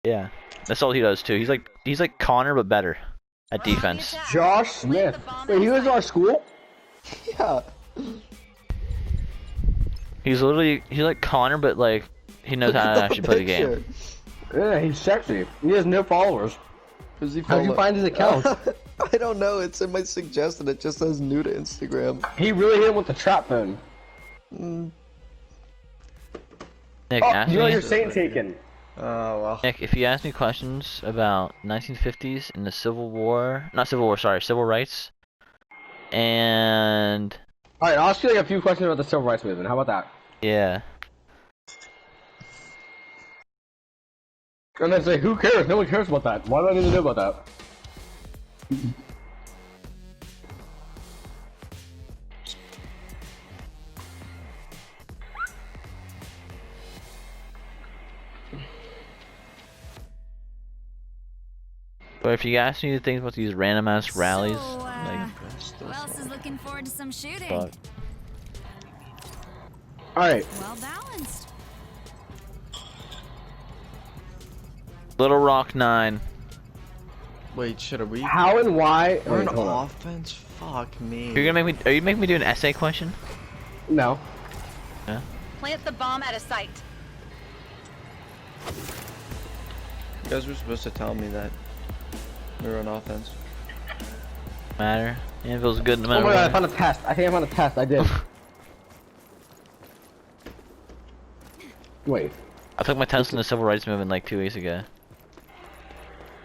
Yeah, that's all he does too. He's like Connor but better at defense. Josh Smith. Wait, he was at our school? Yeah. He's like Connor but like he knows how to actually play the game. Yeah, he's sexy. He has no followers. Who's he How'd you find his account? I don't know. It's in my suggested. It just says new to Instagram. He really hit him with the trap phone. Nick, Oh, ask you got me. your Saint taken. Oh well. Nick, if you ask me questions about 1950s and the Civil War, not Civil War, sorry, Civil Rights, and Alright, I'll ask you like a few questions about the Civil Rights Movement. How about that? yeah, And then say, who cares? No one cares about that. Why do I need to know about that? but if you ask me things about these random ass rallies, like, Who else is looking forward to some shooting? fuck. Alright. Well balanced. Little Rock 9. Wait, should we? How and why? We're Wait, an hold on. offense. Fuck me. Are you making me do an essay question? No. Yeah. Plant the bomb at a site. You guys were supposed to tell me that we were on offense. Matter. Anvil's good no Oh matter my god, I what. found a test. I think I found a test. I did. Wait. I took my test in the Civil Rights Movement like 2 weeks ago.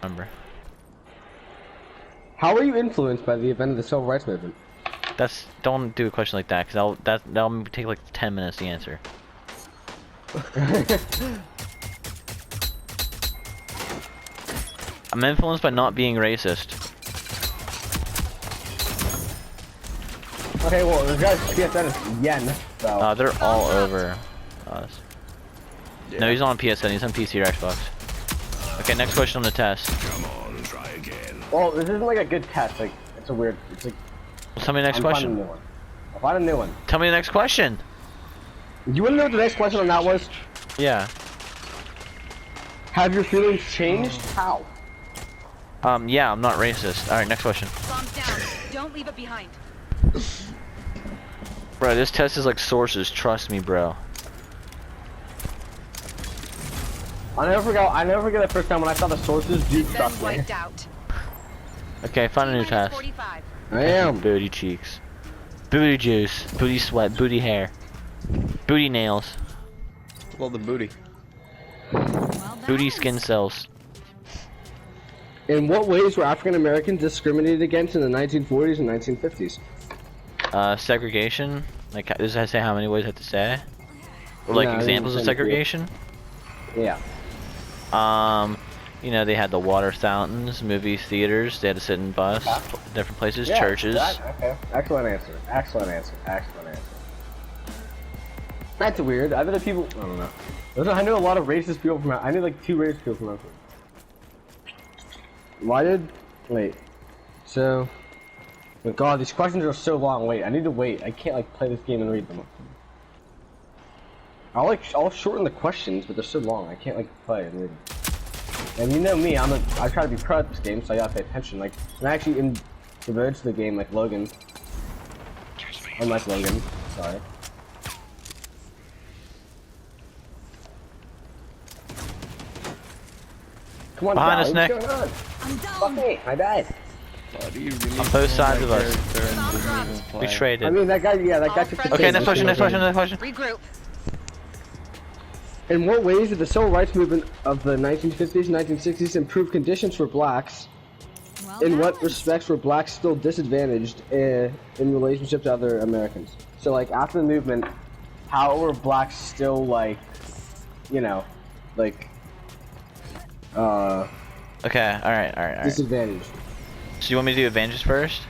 Remember? How were you influenced by the event of the Civil Rights Movement? Don't do a question like that, cause that'll take like 10 minutes to answer. I'm influenced by not being racist. Okay, well, this guy's PSN is yen, so. They're all over us. Yeah. No, he's not on PSN, he's on PC or Xbox. Okay, next question on the test. Well, this isn't like a good test. Like, it's a weird. It's like. Well, tell me the next I'm finding a question. new one. I'll find a new one. Tell me the next question. You wanna know what the next question on that was? Yeah. Have your feelings changed? How? Yeah, I'm not racist. Alright, next question. Bomb's down. Don't leave it behind. Bro, this test is like sources, trust me, bro. I never forget the first time when I saw the sources. Dude, Then trust me. wiped out. Okay, find a new T-minus test. 45. I am. Booty cheeks. Booty juice. Booty sweat. Booty hair. Booty nails. Well, the booty. Well balanced. Booty skin cells. In what ways were African Americans discriminated against in the 1940s and 1950s? Segregation. Like, does that say how many ways I have to say? Or like No, I didn't examples of send it to you. segregation? Yeah. You know, they had the water fountains, movie theaters, they had to sit in bus, different places, Yeah, churches. Okay. Excellent answer. Excellent answer. Excellent answer. That's weird. I bet the people. I don't know. I know a lot of racist people from. I knew like 2 racist people from Oakland. Why did? Wait. So. Oh God, these questions are so long. Wait, I need to wait. I can't like play this game and read them. I'll shorten the questions, but they're so long. I can't like play and read them. And you know me, I try to be pro at this game, so I gotta pay attention. Like, I'm actually devoted to the game, like Logan. Unlike Logan, sorry. Come on, Behind guys, us, Nick. what's going on? I'm Fuck down. me, I died. Why do you really On both sides my of us. character and didn't even We play? traded. I mean, that guy, yeah, that guy All took friends- the Okay, bait. next question, next question, next question. Regroup. In what ways did the civil rights movement of the 1950s and 1960s improve conditions for blacks? Well In what balanced. respects were blacks still disadvantaged in relationship to other Americans? So, like, after the movement, how were blacks still, like, you know, like, Okay, alright. disadvantaged? So you want me to do advantages first?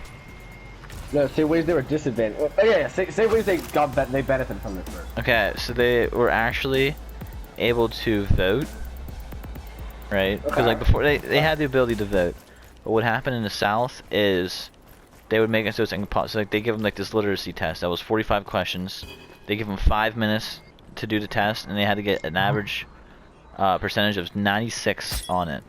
No, say ways they were disadvantaged. Oh, yeah, say ways they they benefited from it first. Okay, so they were actually able to vote, right? Because like before, they had the ability to vote, but what happened in the South is they would make it so it's impossible. So like they give them like this literacy test that was 45 questions. They give them 5 minutes to do the test, and they had to get an average percentage of 96 on it,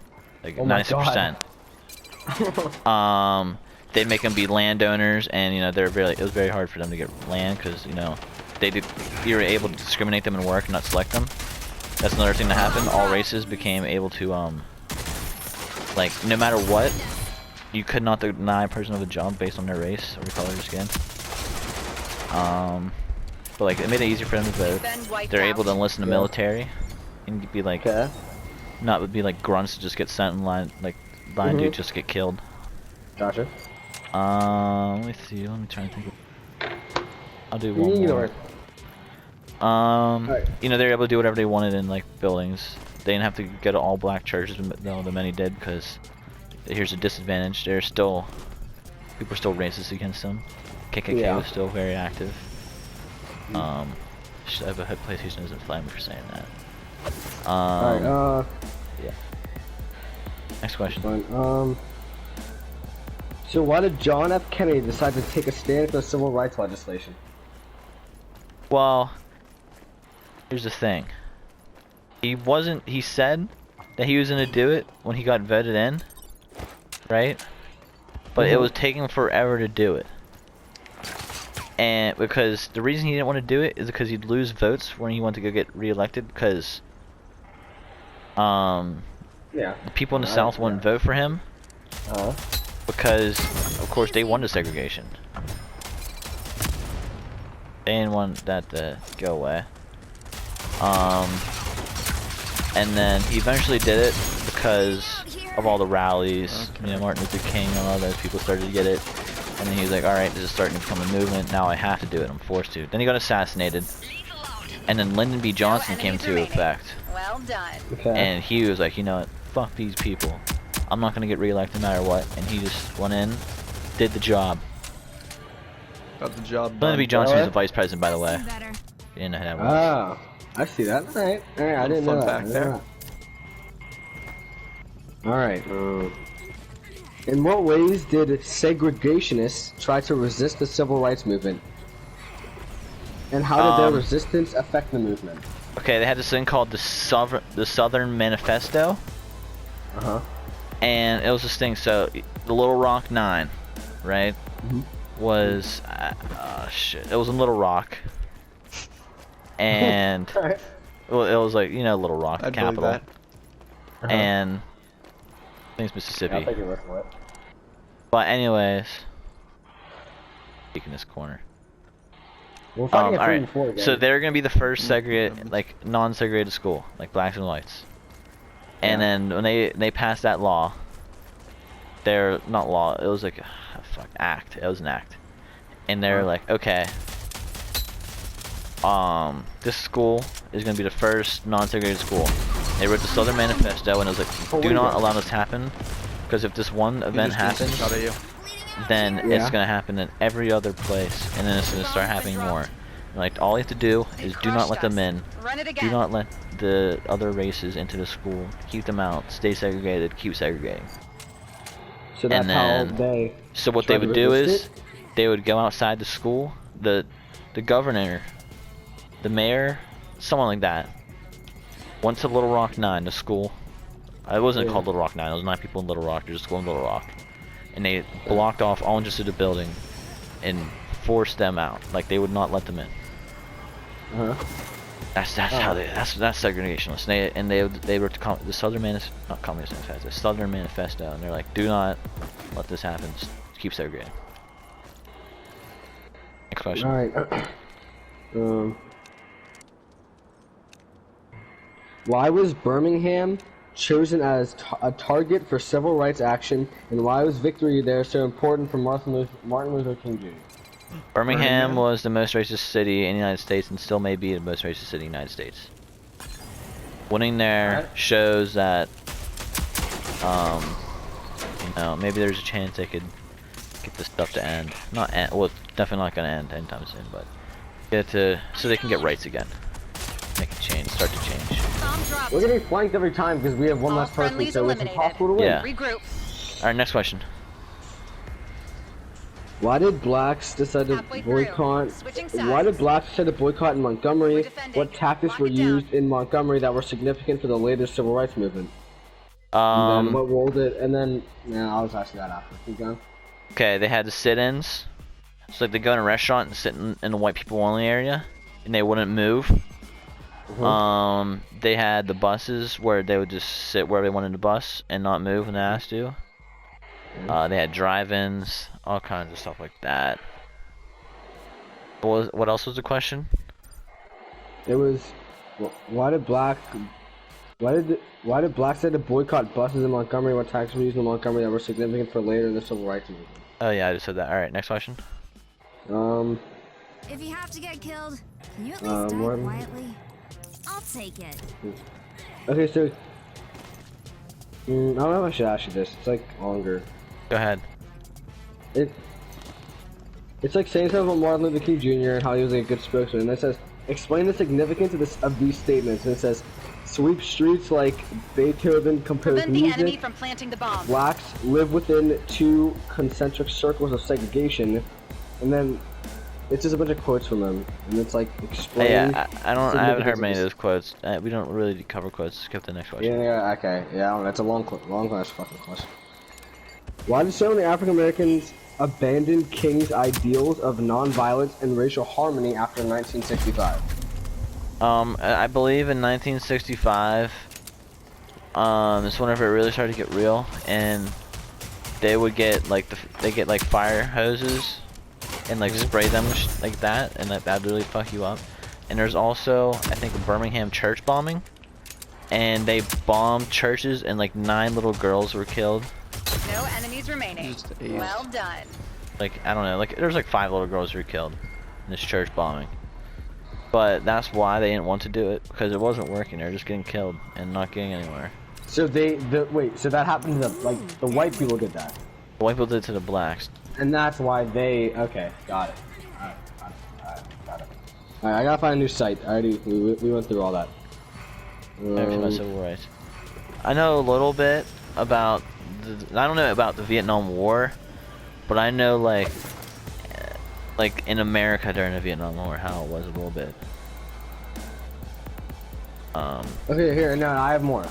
like Oh my 96%. They'd make them be landowners, and you know it was very hard for them to get land because you know you were able to discriminate them in work and not select them. That's another thing that happened. All races became able to like no matter what, you could not deny a person of a job based on their race or the color of their skin. But like it made it easier for them to vote. They're able to enlist in the military and be like not would be like grunts to just get sent in line, like blind dude just get killed. Gotcha. Let me see. Let me try and think. I'll do one more. You know, they're able to do whatever they wanted in like buildings. They didn't have to go to all black churches, though the many did, because here's a disadvantage. There's still people are still racist against them. KKK was still very active. I have a PlayStation doesn't flag me for saying that. Alright, yeah. Next question. So why did John F. Kennedy decide to take a stand for civil rights legislation? Well, here's the thing. He said that he was gonna do it when he got voted in, right? But it was taking forever to do it. And because the reason he didn't want to do it is because he'd lose votes when he wanted to go get re-elected, because the people in the South wouldn't vote for him. Because of course they wanted segregation. They didn't want that to go away. And then he eventually did it because of all the rallies. You know, Martin Luther King and all those people started to get it. And then he was like, alright, this is starting to become a movement, now I have to do it, I'm forced to. Then he got assassinated. And then Lyndon B. Johnson came to effect. Well done. And he was like, you know what, fuck these people. I'm not gonna get re-elected no matter what. And he just went in, did the job. Got the job done. Lyndon B. Johnson was the vice president, by the way. You didn't know who that was. Oh, I see that. Alright, I didn't know that. Fun fact there. Alright, in what ways did segregationists try to resist the civil rights movement? And how did their resistance affect the movement? Okay, they had this thing called the Southern Manifesto. And it was this thing, so the Little Rock 9, right? Was shit. It was in Little Rock. And well, it was like, you know, Little Rock, the capital. And I think it's Mississippi. I'll take your word for it. But anyways, peek in this corner. We're fighting at 3 and 4 alright, again. so they're gonna be the first segregated, like non-segregated school, like blacks and whites. And then when they passed that law, they're not law. It was like act. It was an act, and they're like, okay, this school is gonna be the first non-segregated school. They wrote the Southern Manifesto, and it was like, do not allow this to happen, because if this one event happens, then it's gonna happen in every other place, and then it's gonna start happening more. Like, all you have to do is do not let them in. Do not let the other races into the school. Keep them out. Stay segregated. Keep segregating. So that's and then, how they. So what they would do is, they would go outside the school. The governor, the mayor, someone like that, went to Little Rock 9, the school. It wasn't called Little Rock 9. It was 9 people in Little Rock. There's a school in Little Rock, and they blocked off all entrance to the building, and forced them out. Like, they would not let them in. That's how that's segregationist. They wrote the Southern the Southern Manifesto, and they're like, do not let this happen. Just keep segregating. Next question. All right. Why was Birmingham chosen as a target for civil rights action, and why was victory there so important for Martin Luther King Jr.? Birmingham was the most racist city in the United States, and still may be the most racist city in the United States. Winning there shows that, you know, maybe there's a chance they could get this stuff to end. Not end. Well, it's definitely not gonna end anytime soon, but get it to so they can get rights again. Make a change. Start to change. We're getting flanked every time because we have one less person, so it's impossible to win. Yeah. Regroup. All right, next question. Why did blacks decide to Halfway through. boycott? Switching Why did sides. blacks decide to boycott in We're Montgomery? defending. What tactics Lock were it down. used in Montgomery that were significant for the later civil rights movement? And then what role did? And then I'll just ask you that after. Keep going. Okay, they had the sit-ins. So like they go in a restaurant and sit in the white people only area, and they wouldn't move. They had the buses where they would just sit where they wanted to bus and not move when they asked to. They had drive-ins, all kinds of stuff like that. What else was the question? It was why did blacks decide to boycott buses in Montgomery? What tactics were used in Montgomery that were significant for later in the civil rights movement? Oh yeah, I just said that. All right, next question. If you have to get killed, can you at least die what? quietly? I'll take it. Okay, so I don't know if I should ask you this. It's like longer. Go ahead. It's like saying something about Martin Luther King Jr. and how he was like a good spokesman. And it says, explain the significance of these statements. And it says, sweep streets like Beethoven composed Prevent the enemy music. from planting the bomb. Blacks live within 2 concentric circles of segregation. And then it's just a bunch of quotes from them. And it's like, explain. Yeah, I haven't heard many of those quotes. We don't really cover quotes. Skip the next question. Yeah, okay. Yeah, I don't know. It's a long ass fucking question. Why did so many African Americans abandon King's ideals of nonviolence and racial harmony after 1965? I believe in 1965, it's whenever it really started to get real, and they would get like fire hoses and like spray them like that, and that would really fuck you up. And there's also, I think, a Birmingham church bombing, and they bombed churches, and like 9 little girls were killed. No enemies remaining. Just ace. Well done. Like, I don't know, like there's like 5 little girls who were killed in this church bombing. But that's why they didn't want to do it, because it wasn't working. They were just getting killed and not getting anywhere. So so that happened to the white people did that, The white people did it to the blacks. and that's why they got it. Alright, I gotta find a new site. We went through all that. Everything about civil rights. I know a little bit about I don't know about the Vietnam War, but I know like in America during the Vietnam War how it was a little bit. Okay, here, no, I have more.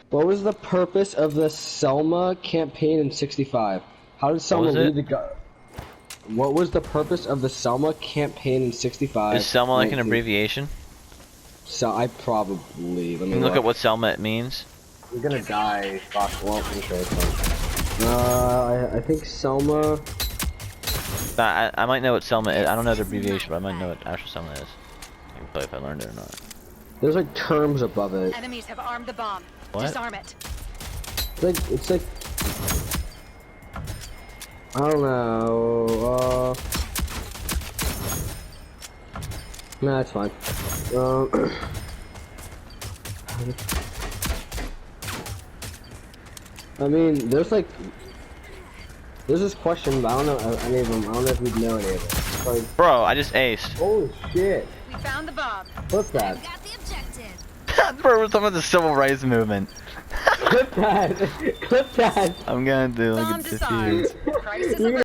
What was the purpose of the Selma campaign in '65? How did Selma lead the What was the purpose of the Selma campaign in '65? Is Selma like an abbreviation? So I probably let me Look at what Selma means. You're gonna die. Fuck. Well, okay. I think Selma. I might know what Selma is. I don't know the abbreviation, but I might know what actual Selma is. I can tell if I learned it or not. There's like terms above it. Enemies have armed the bomb. What? Disarm it. It's like I don't know. Nah, it's fine. I mean, there's this question, but I don't know any of them. I don't know if you'd know any of it. Like, Bro, I just aced. holy shit! We found the bomb. What's that? Got the objective. Bro, we're talking about the civil rights movement. Clip that! Clip that! I'm gonna do like Bomb a disarmed. diffuse. Crisis You're